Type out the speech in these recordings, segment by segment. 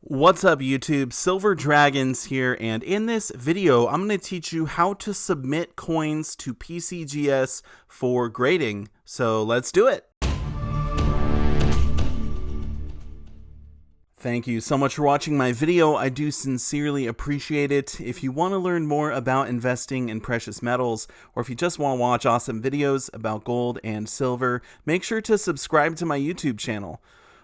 What's up YouTube, Silver Dragons here, and in this video I'm going to teach you how to submit coins to PCGS for grading. So let's do it! Thank you so much for watching my video. I do sincerely appreciate it. If you want to learn more about investing in precious metals, or if you just want to watch awesome videos about gold and silver, make sure to subscribe to my YouTube channel.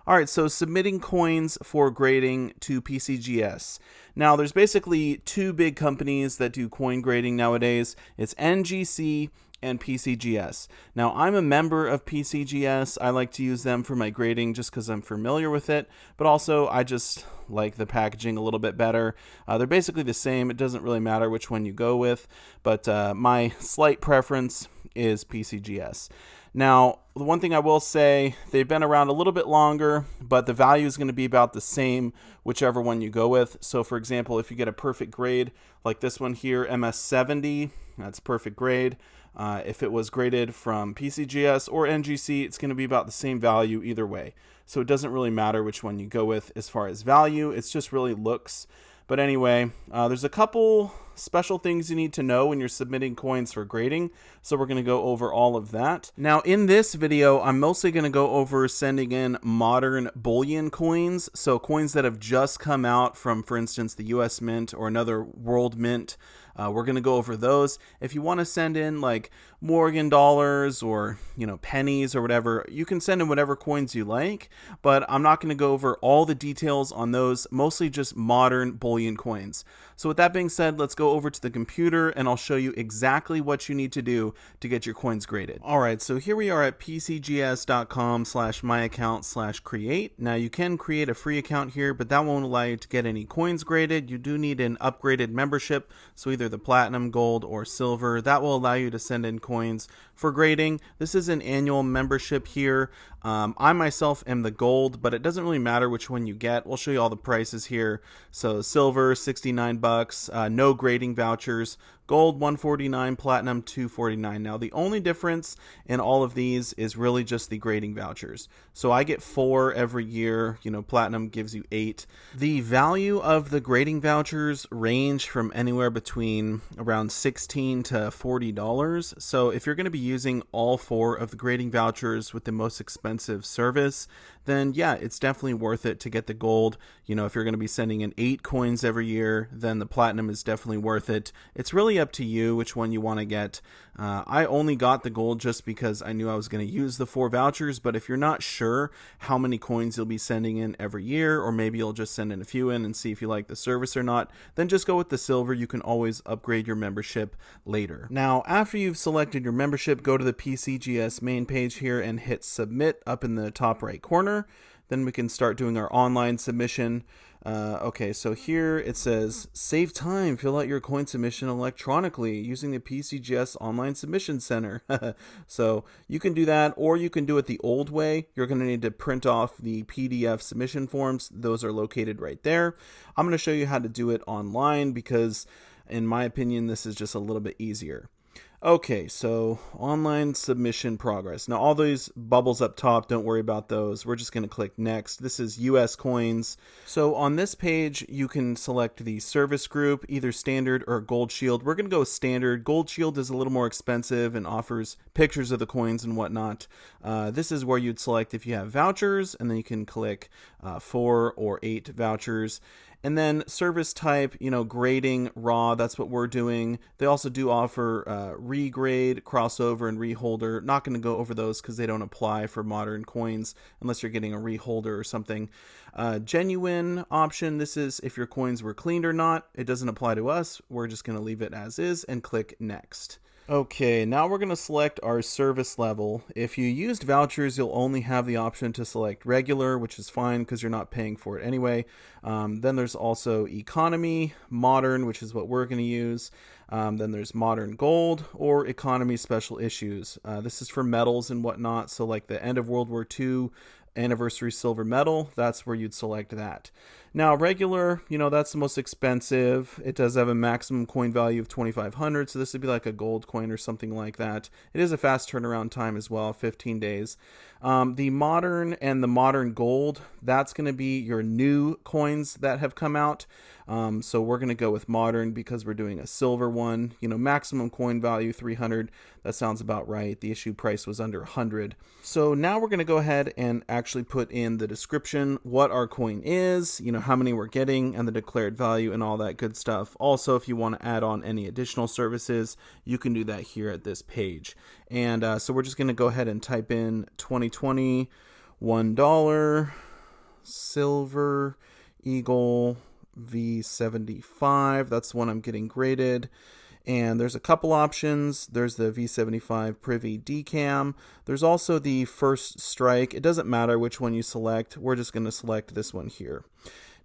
Alright, so submitting coins for grading to PCGS. Now, there's basically two big companies that do coin grading nowadays. It's NGC and PCGS. Now, I'm a member of PCGS. I like to use them for my grading just because I'm familiar with it, but also I just like the packaging a little bit better. They're basically the same. It doesn't really matter which one you go with, but my slight preference is PCGS. Now, the one thing I will say, they've been around a little bit longer, but the value is going to be about the same whichever one you go with. So, for example, if you get a perfect grade like this one here, MS70, that's perfect grade. If it was graded from PCGS or NGC, it's going to be about the same value either way. So it doesn't really matter which one you go with as far as value. It's just really looks. But anyway, there's a couple special things you need to know when you're submitting coins for grading, so we're going to go over all of that. Now, in this video, I'm mostly going to go over sending in modern bullion coins, so coins that have just come out from, for instance, the US Mint or another world mint. We're going to go over those. If you want to send in like Morgan dollars or, pennies or whatever, you can send in whatever coins you like, but I'm not going to go over all the details on those, mostly just modern bullion coins. So with that being said, let's go over to the computer and I'll show you exactly what you need to do to get your coins graded. Alright, so here we are at pcgs.com/myaccount/create. Now you can create a free account here, but that won't allow you to get any coins graded. You do need an upgraded membership, so either the platinum, gold, or silver. That will allow you to send in coins for grading. This is an annual membership here. I myself am the gold, but it doesn't really matter which one you get. We'll show you all the prices here. So silver, 69 bucks, no grading vouchers. Gold, 149, platinum, 249. Now, the only difference in all of these is really just the grading vouchers. So I get 4 every year. Platinum gives you 8. The value of the grading vouchers range from anywhere between around $16 to $40. So if you're going to be using all 4 of the grading vouchers with the most expensive service, then yeah, it's definitely worth it to get the gold. If you're going to be sending in 8 coins every year, then the platinum is definitely worth it. It's really up to you which one you want to get. I only got the gold just because I knew I was going to use the 4 vouchers, but if you're not sure how many coins you'll be sending in every year, or maybe you'll just send in a few in and see if you like the service or not, then just go with the silver. You can always upgrade your membership later. Now, after you've selected your membership, go to the PCGS main page here and hit submit up in the top right corner. Then we can start doing our online submission. Okay, so here it says, save time, fill out your coin submission electronically using the PCGS Online Submission Center. So you can do that, or you can do it the old way. You're going to need to print off the PDF submission forms. Those are located right there. I'm going to show you how to do it online because, in my opinion, this is just a little bit easier. Okay, so online submission progress. Now all these bubbles up top, don't worry about those. We're just going to click next. This is US coins. So on this page, you can select the service group, either standard or gold shield. We're going to go with standard. Gold shield is a little more expensive and offers pictures of the coins and whatnot. This is where you'd select if you have vouchers, and then you can click 4 or 8 vouchers. And then service type, grading, raw, that's what we're doing. They also do offer regrade, crossover, and reholder. Not going to go over those because they don't apply for modern coins unless you're getting a reholder or something. Genuine option, this is if your coins were cleaned or not. It doesn't apply to us. We're just going to leave it as is and click next. Okay, now we're going to select our service level. If you used vouchers, you'll only have the option to select regular, which is fine because you're not paying for it anyway. Then there's also economy, modern, which is what we're going to use. Then there's modern gold or economy special issues. This is for metals and whatnot. So like the end of World War II anniversary silver medal, that's where you'd select that. Now, regular, that's the most expensive. It does have a maximum coin value of 2,500, so this would be like a gold coin or something like that. It is a fast turnaround time as well, 15 days. The modern and the modern gold, that's going to be your new coins that have come out. So we're going to go with modern because we're doing a silver one. Maximum coin value 300. That sounds about right. The issue price was under 100. So now we're going to go ahead and actually put in the description what our coin is, how many we're getting, and the declared value and all that good stuff. Also, if you want to add on any additional services, you can do that here at this page. And so we're just going to go ahead and type in 2020, $1, silver, eagle, V75. That's the one I'm getting graded. And there's a couple options. There's the V75 Privy Decam. There's also the First Strike. It doesn't matter which one you select. We're just going to select this one here.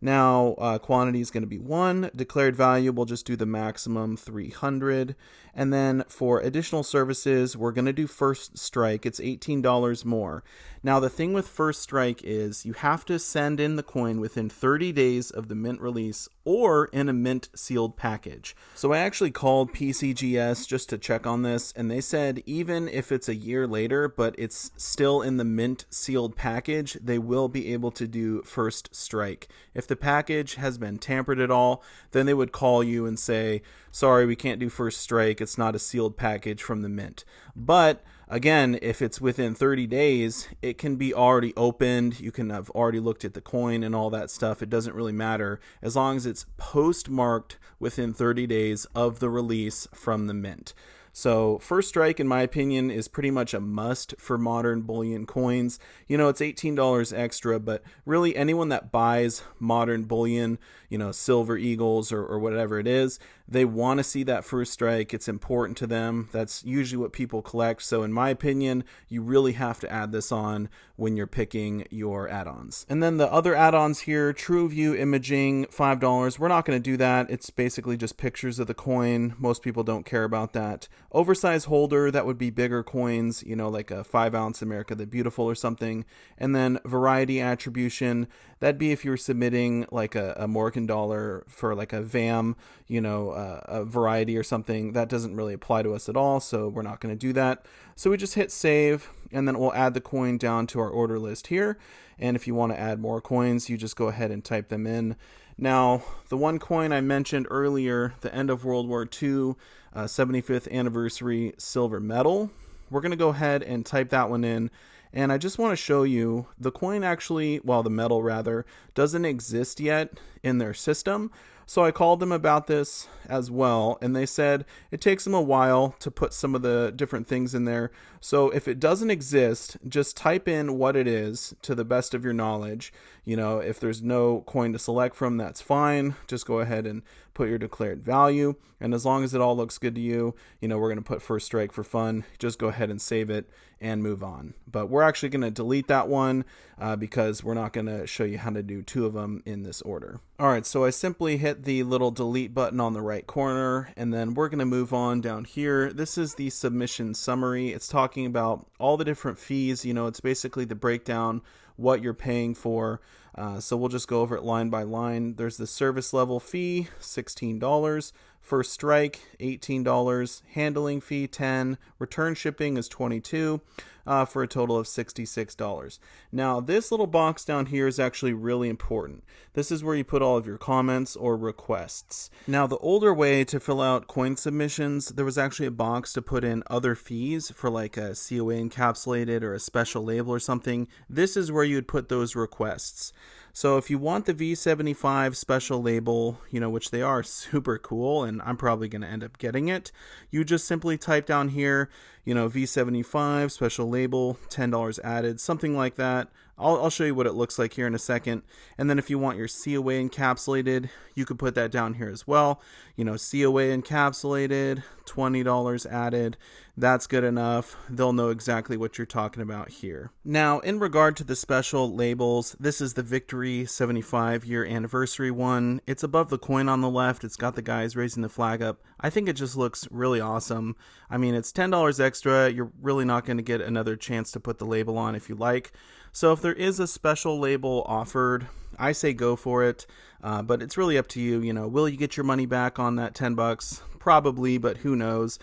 Now, quantity is going to be 1. Declared value, we'll just do the maximum 300. And then for additional services, we're going to do First Strike. It's $18 more. Now, the thing with First Strike is you have to send in the coin within 30 days of the mint release or in a mint sealed package. So I actually called PCGS just to check on this, and they said even if it's a year later, but it's still in the mint sealed package, they will be able to do First Strike. If the package has been tampered at all, then they would call you and say, sorry, we can't do First Strike. It's not a sealed package from the mint. But again, if it's within 30 days, it can be already opened. You can have already looked at the coin and all that stuff. It doesn't really matter as long as it's postmarked within 30 days of the release from the mint. So First Strike, in my opinion, is pretty much a must for modern bullion coins. It's $18 extra, but really anyone that buys modern bullion, silver eagles or whatever it is, they want to see that First Strike. It's important to them. That's usually what people collect. So in my opinion, you really have to add this on when you're picking your add-ons. And then the other add-ons here, True View Imaging, $5. We're not going to do that. It's basically just pictures of the coin. Most people don't care about that. Oversized holder, that would be bigger coins, like a 5-ounce America the Beautiful or something. And then variety attribution, that'd be if you were submitting like a Morgan dollar for like a VAM, a variety or something. That doesn't really apply to us at all, so we're not going to do that. So we just hit save, and then we'll add the coin down to our order list here. And if you want to add more coins, you just go ahead and type them in. Now, the one coin I mentioned earlier, the end of World War II, 75th anniversary silver medal, we're going to go ahead and type that one in. And I just want to show you the coin actually, the medal rather, doesn't exist yet in their system. So I called them about this as well, and they said it takes them a while to put some of the different things in there. So if it doesn't exist, just type in what it is to the best of your knowledge. If there's no coin to select from, that's fine. Just go ahead and put your declared value. And as long as it all looks good to you, we're going to put First Strike for fun. Just go ahead and save it and move on. But we're actually going to delete that one because we're not going to show you how to do 2 of them in this order. All right, so I simply hit the little delete button on the right corner, and then we're going to move on down here. This is the submission summary. It's talking about all the different fees. It's basically the breakdown, what you're paying for. So we'll just go over it line by line. There's the service level fee, $16. First Strike, $18. Handling fee, $10. Return shipping is $22. For a total of $66. Now, this little box down here is actually really important. This is where you put all of your comments or requests. Now, the older way to fill out coin submissions, there was actually a box to put in other fees for like a COA encapsulated or a special label or something. This is where you'd put those requests. So if you want the V75 special label, which they are super cool, and I'm probably going to end up getting it, you just simply type down here, V75 special label, $10 added, something like that. I'll show you what it looks like here in a second. And then if you want your COA encapsulated, you could put that down here as well. COA encapsulated, $20 added. That's good enough. They'll know exactly what you're talking about here. Now, in regard to the special labels, this is the Victory 75-year anniversary one. It's above the coin on the left. It's got the guys raising the flag up. I think it just looks really awesome. I mean, it's $10 extra. You're really not going to get another chance to put the label on if you like. So if there is a special label offered, I say go for it, but it's really up to you. You know, will you get your money back on that $10? Probably, but who knows?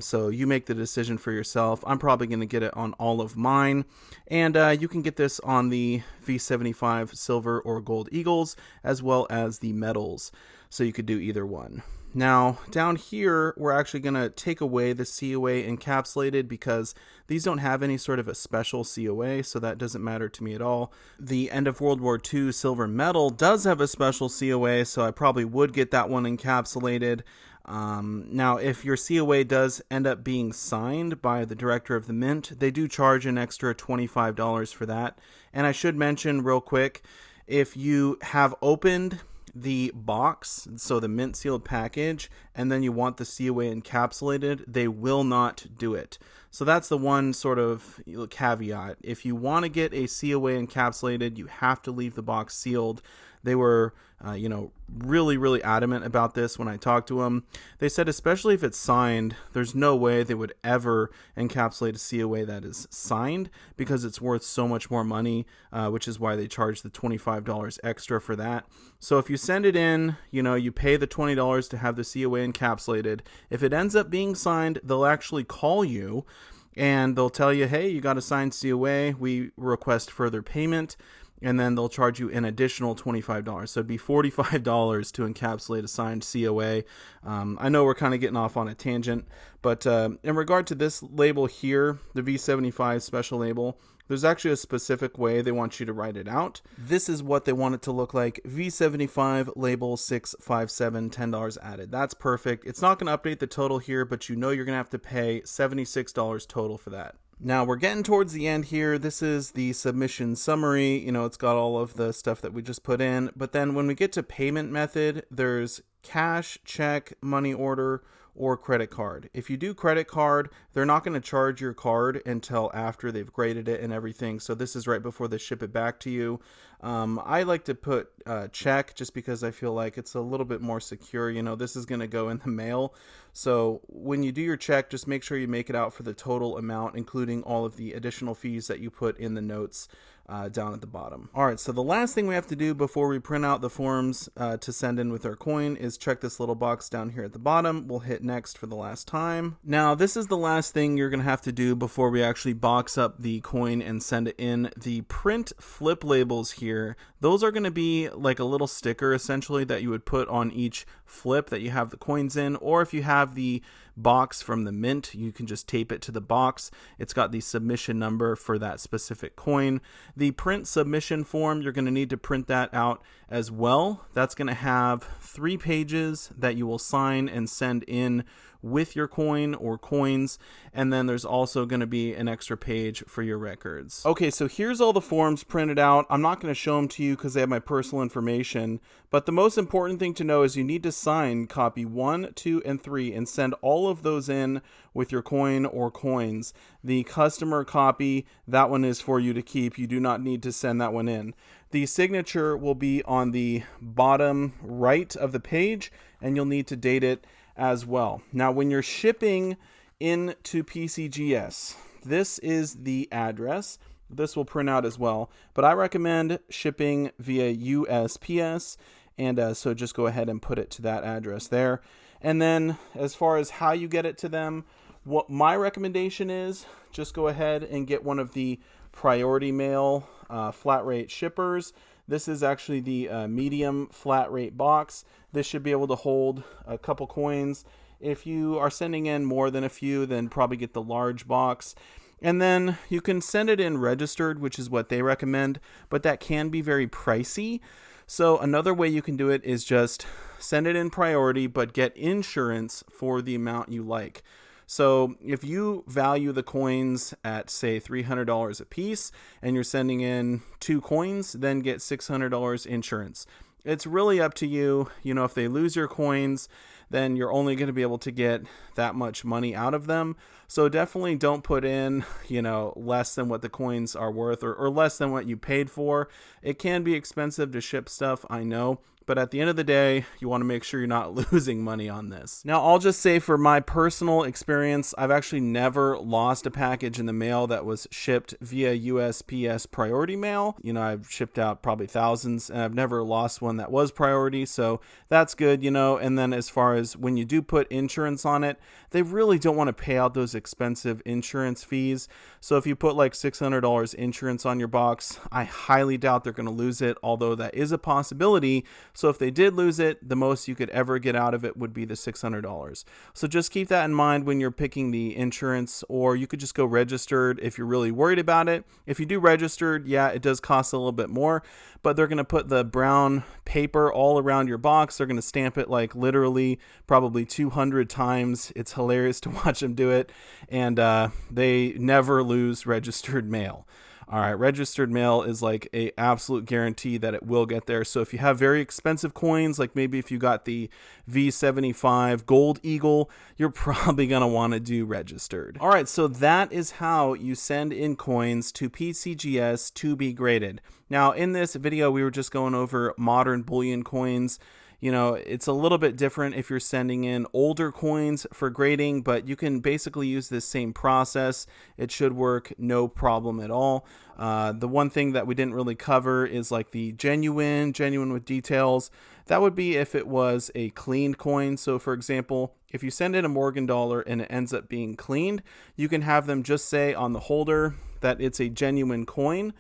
So you make the decision for yourself. I'm probably going to get it on all of mine. And you can get this on the V75 Silver or Gold Eagles, as well as the metals. So you could do either one. Now, down here, we're actually going to take away the COA encapsulated because these don't have any sort of a special COA, so that doesn't matter to me at all. The end of World War II silver medal does have a special COA, so I probably would get that one encapsulated. Now, if your COA does end up being signed by the director of the mint, they do charge an extra $25 for that. And I should mention real quick, if you have opened the box, so the mint sealed package, and then you want the COA encapsulated, they will not do it. So that's the one sort of caveat. If you want to get a COA encapsulated, you have to leave the box sealed. They were, really adamant about this when I talked to them. They said, especially if it's signed, there's no way they would ever encapsulate a COA that is signed because it's worth so much more money, which is why they charge the $25 extra for that. So if you send it in, you pay the $20 to have the COA encapsulated. If it ends up being signed, they'll actually call you and they'll tell you, hey, you got a signed COA. We request further payment. And then they'll charge you an additional $25. So it'd be $45 to encapsulate a signed COA. I know we're kind of getting off on a tangent, but in regard to this label here, the V75 special label, there's actually a specific way they want you to write it out. This is what they want it to look like. V75 label 657, $10 added. That's perfect. It's not going to update the total here, but you're going to have to pay $76 total for that. Now we're getting towards the end here. This is the submission summary. It's got all of the stuff that we just put in. But then when we get to payment method, there's cash, check, money order, or credit card. If you do credit card, they're not going to charge your card until after they've graded it and everything. So this is right before they ship it back to you. I like to put check just because I feel like it's a little bit more secure. This is going to go in the mail. So when you do your check, just make sure you make it out for the total amount, including all of the additional fees that you put in the notes down at the bottom. All right, so the last thing we have to do before we print out the forms to send in with our coin is check this little box down here at the bottom. We'll hit next for the last time. Now, this is the last thing you're going to have to do before we actually box up the coin and send it in. The print flip labels here, those are going to be like a little sticker essentially that you would put on each flip that you have the coins in, or if you have the box from the mint, you can just tape it to the box. It's got the submission number for that specific coin. The print submission form, you're going to need to print that out as well. That's going to have 3 pages that you will sign and send in with your coin or coins, and then there's also going to be an extra page for your records. Okay, so here's all the forms printed out. I'm not going to show them to you because they have my personal information, but the most important thing to know is you need to sign copy 1, 2, and 3 and send all of those in with your coin or coins. The customer copy, that one is for you to keep. You do not need to send that one in. The signature will be on the bottom right of the page, and you'll need to date it as well. Now, when you're shipping into PCGS, this is the address. This will print out as well, but I recommend shipping via USPS, and so just go ahead and put it to that address there. And then as far as how you get it to them, what my recommendation is, just go ahead and get one of the priority mail flat rate shippers. This is actually the medium flat rate box. This should be able to hold a couple coins. If you are sending in more than a few, then probably get the large box. And then you can send it in registered, which is what they recommend, but that can be very pricey. So another way you can do it is just send it in priority, but get insurance for the amount you like. So if you value the coins at, say, $300 a piece and you're sending in 2 coins, then get $600 insurance. It's really up to you. If they lose your coins, then you're only going to be able to get that much money out of them. So definitely don't put in, less than what the coins are worth, or less than what you paid for. It can be expensive to ship stuff, I know. But at the end of the day, you want to make sure you're not losing money on this. Now, I'll just say for my personal experience, I've actually never lost a package in the mail that was shipped via USPS priority mail. I've shipped out probably thousands, and I've never lost one that was priority. So that's good, And then as far as when you do put insurance on it, they really don't want to pay out those expensive insurance fees. So if you put like $600 insurance on your box, I highly doubt they're going to lose it, although that is a possibility. So if they did lose it, the most you could ever get out of it would be the $600. So just keep that in mind when you're picking the insurance, or you could just go registered if you're really worried about it. If you do registered, yeah, it does cost a little bit more, but they're going to put the brown paper all around your box. They're going to stamp it like literally probably 200 times. It's hilarious to watch them do it. And they never lose registered mail. All right, registered mail is like a absolute guarantee that it will get there. So if you have very expensive coins, like maybe if you got the V75 Gold Eagle, you're probably going to want to do registered. All right, so that is how you send in coins to PCGS to be graded. Now, in this video, we were just going over modern bullion coins. It's a little bit different if you're sending in older coins for grading, but you can basically use this same process. It should work no problem at all. The one thing that we didn't really cover is like the genuine with details. That would be if it was a cleaned coin. So for example, if you send in a Morgan dollar and it ends up being cleaned, you can have them just say on the holder that it's a genuine coin.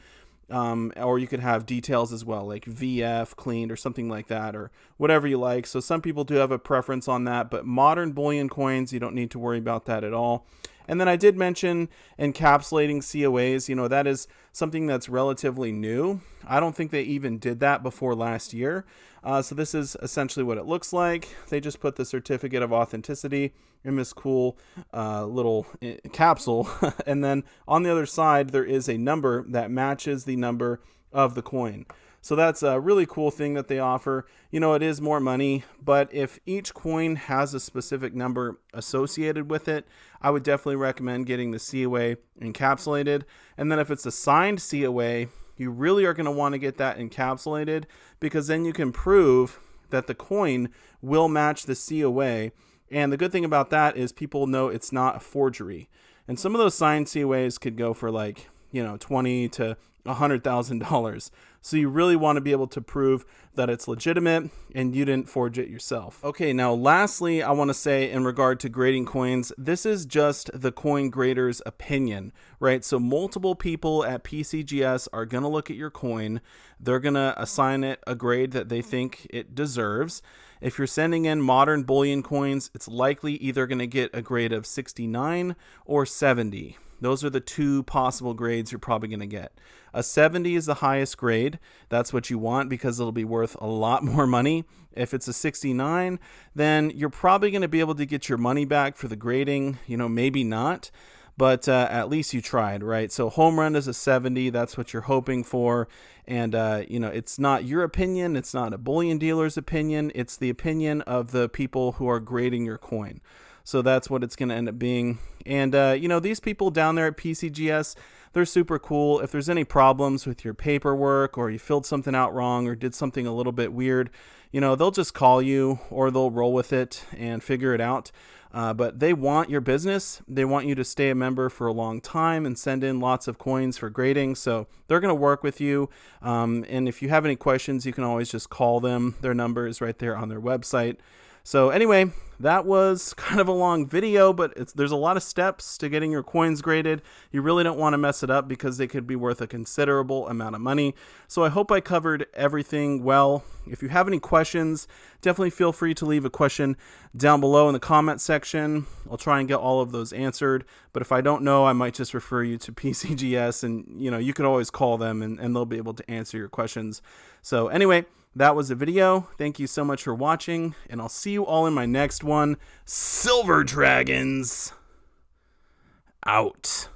Or you could have details as well, like VF cleaned or something like that, or whatever you like. So some people do have a preference on that, but modern bullion coins, you don't need to worry about that at all. And then I did mention encapsulating COAs. That is something that's relatively new. I don't think they even did that before last year. So this is essentially what it looks like. They just put the certificate of authenticity in this cool little capsule. And then on the other side, there is a number that matches the number of the coin. So that's a really cool thing that they offer. It is more money, but if each coin has a specific number associated with it, I would definitely recommend getting the COA encapsulated. And then if it's a signed COA, you really are going to want to get that encapsulated, because then you can prove that the coin will match the COA. And the good thing about that is people know it's not a forgery. And some of those signed COAs could go for like, $20,000 to $100,000. So you really want to be able to prove that it's legitimate and you didn't forge it yourself. Okay, now lastly, I want to say in regard to grading coins, this is just the coin grader's opinion, right? So multiple people at PCGS are going to look at your coin. They're going to assign it a grade that they think it deserves. If you're sending in modern bullion coins, it's likely either going to get a grade of 69 or 70. Those are the two possible grades you're probably going to get. A 70 is the highest grade. That's what you want because it'll be worth a lot more money. If it's a 69, then you're probably going to be able to get your money back for the grading. Maybe not, but at least you tried, right? So home run is a 70. That's what you're hoping for. And, it's not your opinion. It's not a bullion dealer's opinion. It's the opinion of the people who are grading your coin. So that's what it's going to end up being. And, these people down there at PCGS, they're super cool. If there's any problems with your paperwork or you filled something out wrong or did something a little bit weird, they'll just call you or they'll roll with it and figure it out. But they want your business. They want you to stay a member for a long time and send in lots of coins for grading. So they're going to work with you. And if you have any questions, you can always just call them. Their number is right there on their website. So anyway, that was kind of a long video, but there's a lot of steps to getting your coins graded. You really don't want to mess it up because they could be worth a considerable amount of money. So I hope I covered everything well. If you have any questions, definitely feel free to leave a question down below in the comment section. I'll try and get all of those answered. But if I don't know, I might just refer you to PCGS, and you can always call them and they'll be able to answer your questions. So anyway, that was the video. Thank you so much for watching, and I'll see you all in my next one. Silver Dragons out.